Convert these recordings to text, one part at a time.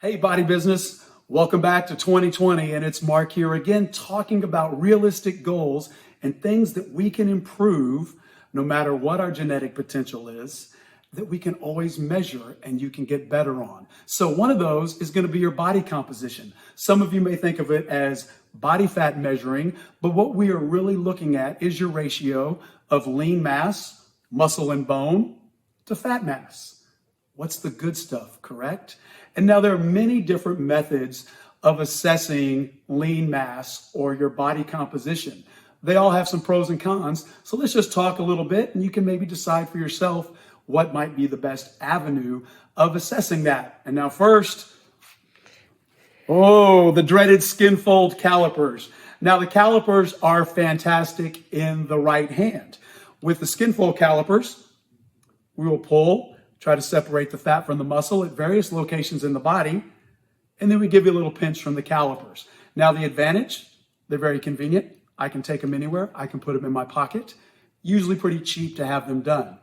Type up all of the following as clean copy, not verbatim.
Hey, body business. Welcome back to 2020. And it's Mark here again, talking about realistic goals and things that we can improve no matter what our genetic potential is, that we can always measure and you can get better on. So one of those is going to be your body composition. Some of you may think of it as body fat measuring, but what we are really looking at is your ratio of lean mass, muscle and bone to fat mass. What's the good stuff, correct? And now there are many different methods of assessing lean mass or your body composition. They all have some pros and cons. So let's just talk a little bit and you can maybe decide for yourself what might be the best avenue of assessing that. And now first, the dreaded skin fold calipers. Now the calipers are fantastic in the right hand. With the skin fold calipers, we will pull, try to separate the fat from the muscle at various locations in the body, and then we give you a little pinch from the calipers. Now the advantage, they're very convenient. I can take them anywhere. I can put them in my pocket. Usually pretty cheap to have them done.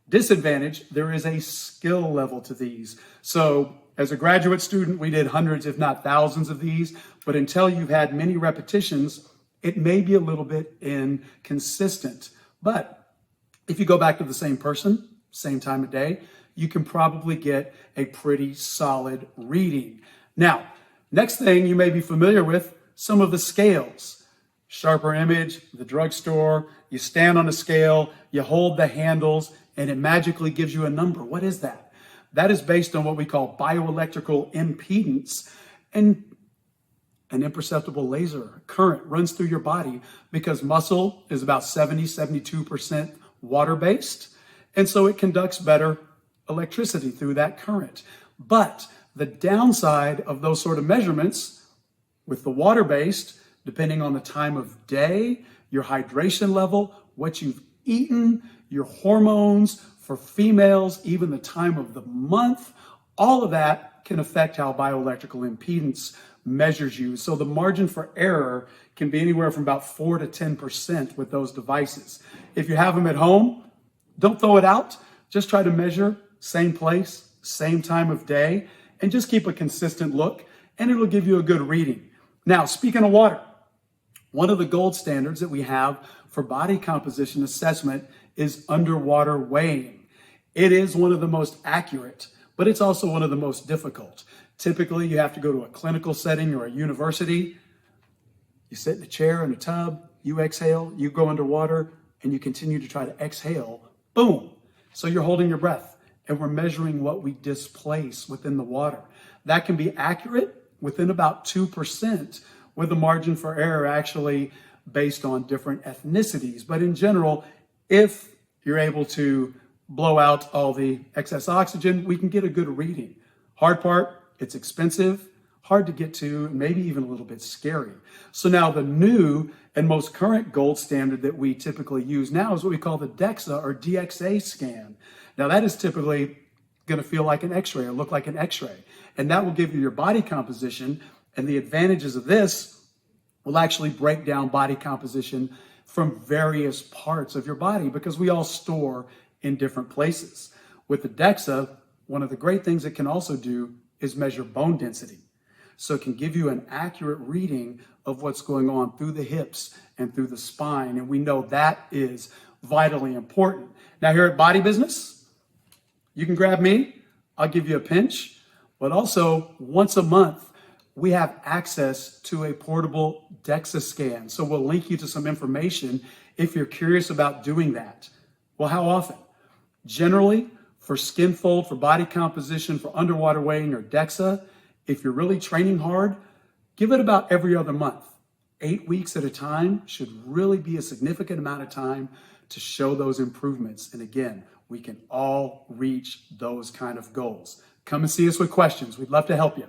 Disadvantage, there is a skill level to these. So as a graduate student, we did hundreds, if not thousands of these, but until you've had many repetitions, it may be a little bit inconsistent. But if you go back to the same person, same time of day, you can probably get a pretty solid reading. Now, next thing you may be familiar with, some of the scales. Sharper Image, the drugstore, you stand on a scale, you hold the handles, and it magically gives you a number. What is that? That is based on what we call bioelectrical impedance, and an imperceptible laser current runs through your body because muscle is about 72% water-based, and so it conducts better electricity through that current. But the downside of those sort of measurements with the water-based, depending on the time of day, your hydration level, what you've eaten, your hormones for females, even the time of the month, all of that can affect how bioelectrical impedance measures you. So the margin for error can be anywhere from about 4 to 10% with those devices. If you have them at home, don't throw it out. Just try to measure same place, same time of day, and just keep a consistent look, and it'll give you a good reading. Now, speaking of water, one of the gold standards that we have for body composition assessment is underwater weighing. It is one of the most accurate, but it's also one of the most difficult. Typically, you have to go to a clinical setting or a university. You sit in a chair in a tub, you exhale, you go underwater, and you continue to try to exhale. Boom. So you're holding your breath, and we're measuring what we displace within the water. That can be accurate within about 2%, with a margin for error actually based on different ethnicities. But in general, if you're able to blow out all the excess oxygen, we can get a good reading. Hard part, it's expensive, hard to get to, maybe even a little bit scary. So now the new and most current gold standard that we typically use now is what we call the DEXA or DXA scan. Now that is typically going to feel like an x-ray or look like an x-ray. And that will give you your body composition. And the advantages of this will actually break down body composition from various parts of your body because we all store in different places. With the DEXA, one of the great things it can also do is measure bone density. So it can give you an accurate reading of what's going on through the hips and through the spine. And we know that is vitally important. Now here at Body Business, you can grab me, I'll give you a pinch, but also once a month, we have access to a portable DEXA scan. So we'll link you to some information if you're curious about doing that. Well, how often? Generally, for skin fold, for body composition, for underwater weighing or DEXA, if you're really training hard, give it about every other month. 8 weeks at a time should really be a significant amount of time to show those improvements. And again, we can all reach those kind of goals. Come and see us with questions. We'd love to help you.